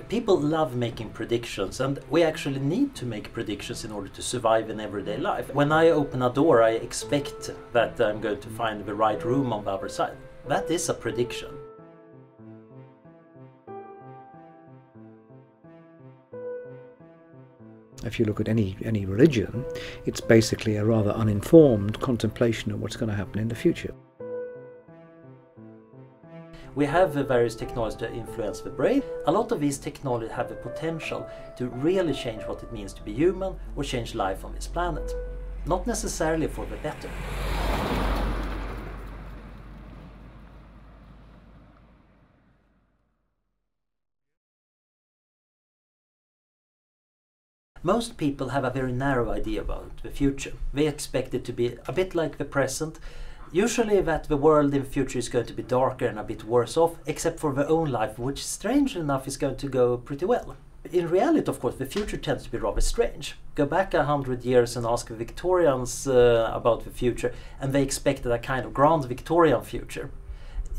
People love making predictions, and we actually need to make predictions in order to survive in everyday life. When I open a door, I expect that I'm going to find the right room on the other side. That is a prediction. If you look at any religion, it's basically a rather uninformed contemplation of what's going to happen in the future. We have various technologies to influence the brain. A lot of these technologies have the potential to really change what it means to be human or change life on this planet. Not necessarily for the better. Most people have a very narrow idea about the future. They expect it to be a bit like the present, usually that the world in the future is going to be darker and a bit worse off, except for their own life, which strangely enough is going to go pretty well. In reality, of course, the future tends to be rather strange. Go back 100 years and ask the Victorians about the future, and they expected a kind of grand Victorian future.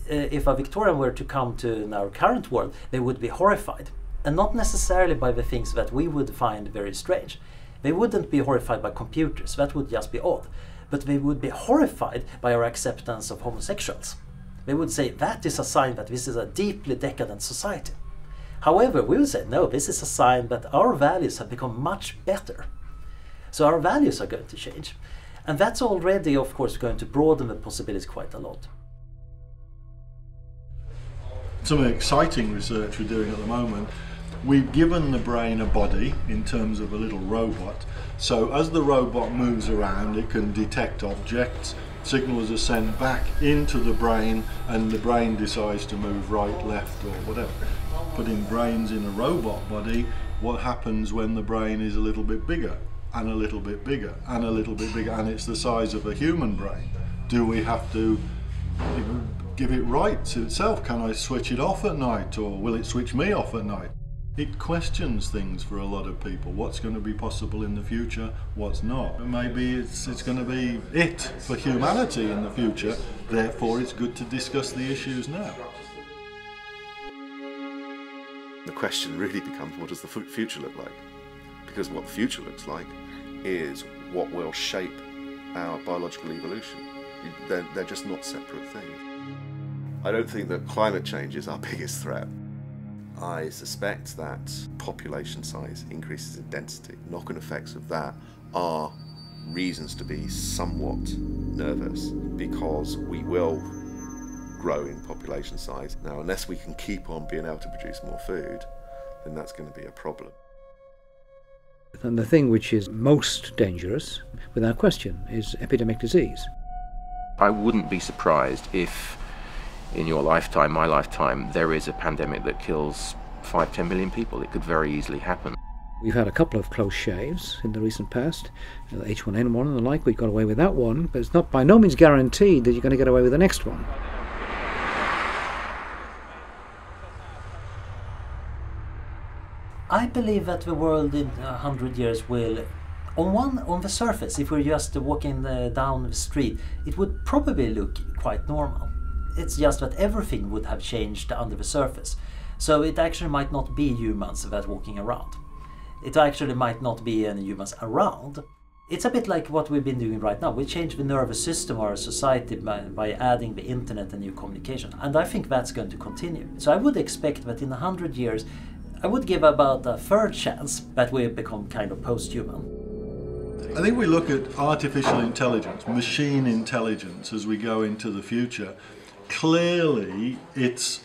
If a Victorian were to come to our current world, they would be horrified. And not necessarily by the things that we would find very strange. They wouldn't be horrified by computers, that would just be odd. But they would be horrified by our acceptance of homosexuals. They would say that is a sign that this is a deeply decadent society. However, we would say no, this is a sign that our values have become much better. So our values are going to change. And that's already, of course, going to broaden the possibilities quite a lot. Some exciting research we're doing at the moment. We've given the brain a body in terms of a little robot, so as the robot moves around it can detect objects, signals are sent back into the brain and the brain decides to move right, left or whatever. Putting brains in a robot body, what happens when the brain is a little bit bigger and a little bit bigger and a little bit bigger and it's the size of a human brain? Do we have to give it rights itself? Can I switch it off at night or will it switch me off at night? It questions things for a lot of people. What's going to be possible in the future, what's not. Maybe it's going to be it for humanity in the future, therefore it's good to discuss the issues now. The question really becomes, what does the future look like? Because what the future looks like is what will shape our biological evolution. They're just not separate things. I don't think that climate change is our biggest threat. I suspect that population size, increases in density, knock-on effects of that are reasons to be somewhat nervous, because we will grow in population size. Now, unless we can keep on being able to produce more food, then that's going to be a problem. And the thing which is most dangerous, without question, is epidemic disease. I wouldn't be surprised if in your lifetime, my lifetime, there is a pandemic that kills 5–10 million people. It could very easily happen. We've had a couple of close shaves in the recent past, H1N1 and the like. We got away with that one, but it's not by no means guaranteed that you're going to get away with the next one. I believe that the world in 100 years will, on the surface, if we're just walking down the street, it would probably look quite normal. It's just that everything would have changed under the surface. So it actually might not be humans that are walking around. It actually might not be any humans around. It's a bit like what we've been doing right now. We change the nervous system of our society by adding the internet and new communication. And I think that's going to continue. So I would expect that in 100 years, I would give about a third chance that we become kind of post-human. I think we look at artificial intelligence, machine intelligence as we go into the future. Clearly, it's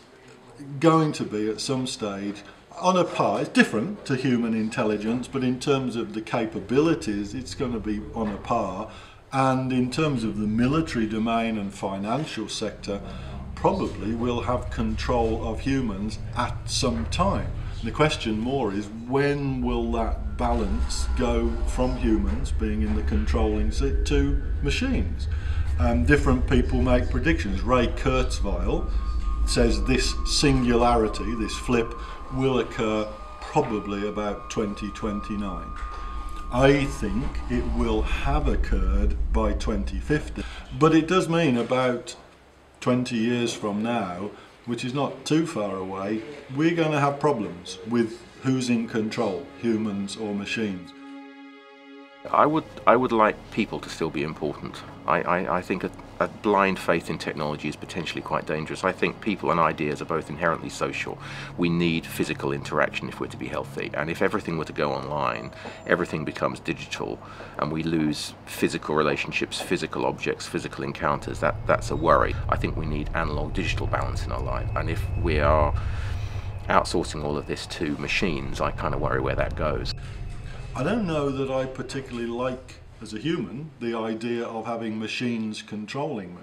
going to be at some stage on a par. It's different to human intelligence, but in terms of the capabilities, it's going to be on a par. And in terms of the military domain and financial sector, probably will have control of humans at some time. The question more is, when will that balance go from humans being in the controlling seat to machines? Different people make predictions. Ray Kurzweil says this singularity, this flip, will occur probably about 2029. I think it will have occurred by 2050, but it does mean about 20 years from now which is not too far away, we're going to have problems with who's in control, humans or machines. I would like people to still be important. I think a blind faith in technology is potentially quite dangerous. I think people and ideas are both inherently social. We need physical interaction if we're to be healthy. And if everything were to go online, everything becomes digital and we lose physical relationships, physical objects, physical encounters. That's a worry. I think we need analog-digital balance in our life. And if we are outsourcing all of this to machines, I kind of worry where that goes. I don't know that I particularly like, as a human, the idea of having machines controlling me,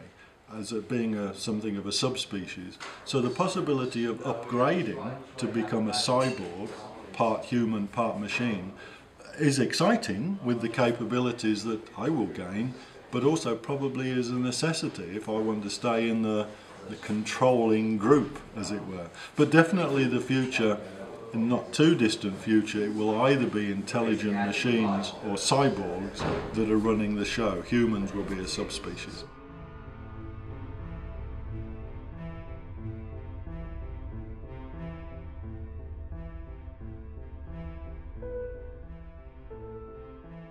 as being something of a subspecies. So the possibility of upgrading to become a cyborg, part human, part machine, is exciting with the capabilities that I will gain, but also probably is a necessity if I want to stay in the controlling group, as it were. But definitely the future, in not too distant future, it will either be intelligent machines or cyborgs that are running the show. Humans will be a subspecies.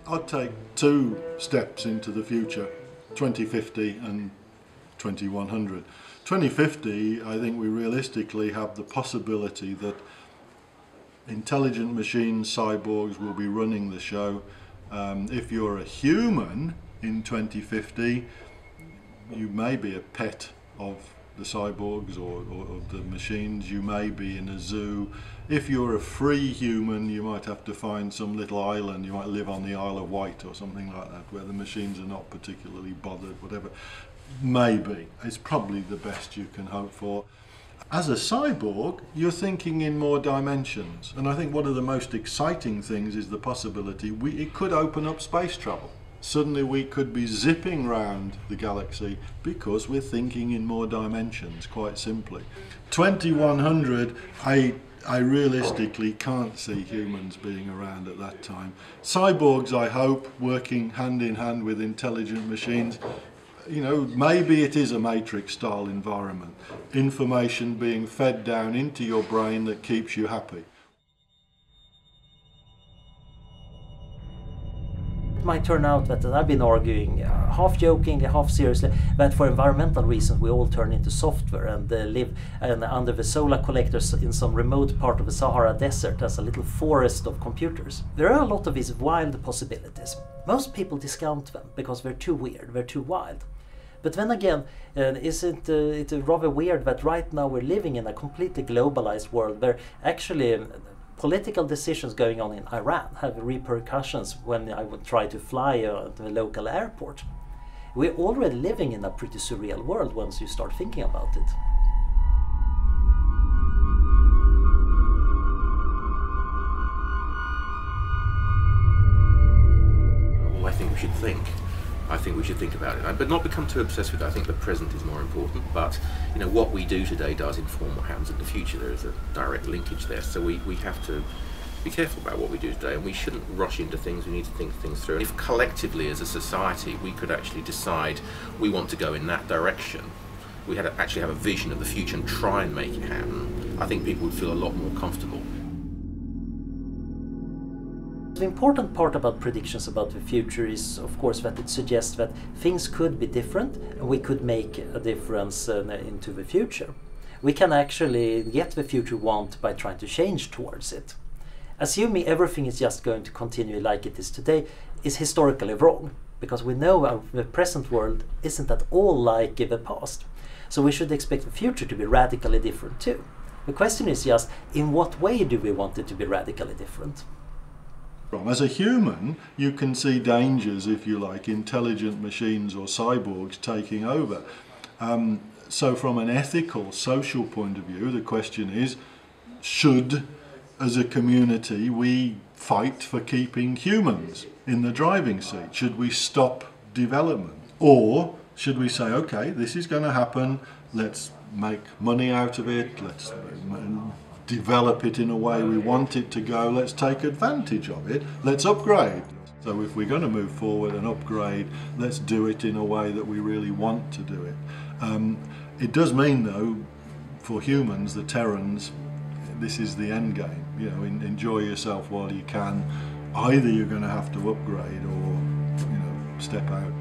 I'd take 2 steps into the future, 2050 and 2100. 2050, I think we realistically have the possibility that intelligent machines, cyborgs, will be running the show. If you're a human in 2050, you may be a pet of the cyborgs or the machines. You may be in a zoo. If you're a free human, you might have to find some little island. You might live on the Isle of Wight or something like that, where the machines are not particularly bothered, whatever. Maybe. It's probably the best you can hope for. As a cyborg, you're thinking in more dimensions, and I think one of the most exciting things is the possibility it could open up space travel. Suddenly we could be zipping round the galaxy because we're thinking in more dimensions, quite simply. 2100, I realistically can't see humans being around at that time. Cyborgs, I hope, working hand in hand with intelligent machines. You know, maybe it is a Matrix-style environment. Information being fed down into your brain that keeps you happy. It might turn out that I've been arguing, half jokingly, half seriously, that for environmental reasons we all turn into software and live under the solar collectors in some remote part of the Sahara Desert as a little forest of computers. There are a lot of these wild possibilities. Most people discount them because they're too weird, they're too wild. But then again, isn't it rather weird that right now we're living in a completely globalized world where actually political decisions going on in Iran have repercussions when I would try to fly to the local airport. We're already living in a pretty surreal world once you start thinking about it. Well, I think we should think. I think we should think about it, but not become too obsessed with it. I think the present is more important, but you know, what we do today does inform what happens in the future. There is a direct linkage there, so we have to be careful about what we do today, and we shouldn't rush into things. We need to think things through. If collectively as a society we could actually decide we want to go in that direction, we had to actually have a vision of the future and try and make it happen, I think people would feel a lot more comfortable. The important part about predictions about the future is, of course, that it suggests that things could be different and we could make a difference into the future. We can actually get the future we want by trying to change towards it. Assuming everything is just going to continue like it is today is historically wrong, because we know the present world isn't at all like the past. So we should expect the future to be radically different too. The question is just, in what way do we want it to be radically different? As a human, you can see dangers, if you like, intelligent machines or cyborgs taking over. So from an ethical, social point of view, the question is, should, as a community, we fight for keeping humans in the driving seat? Should we stop development? Or should we say, okay, this is going to happen, let's make money out of it, let's develop it in a way we want it to go, let's take advantage of it, let's upgrade. So if we're going to move forward and upgrade, let's do it in a way that we really want to do it. It does mean, though, for humans, the Terrans, this is the end game. You know, enjoy yourself while you can. Either you're going to have to upgrade or, you know, step out.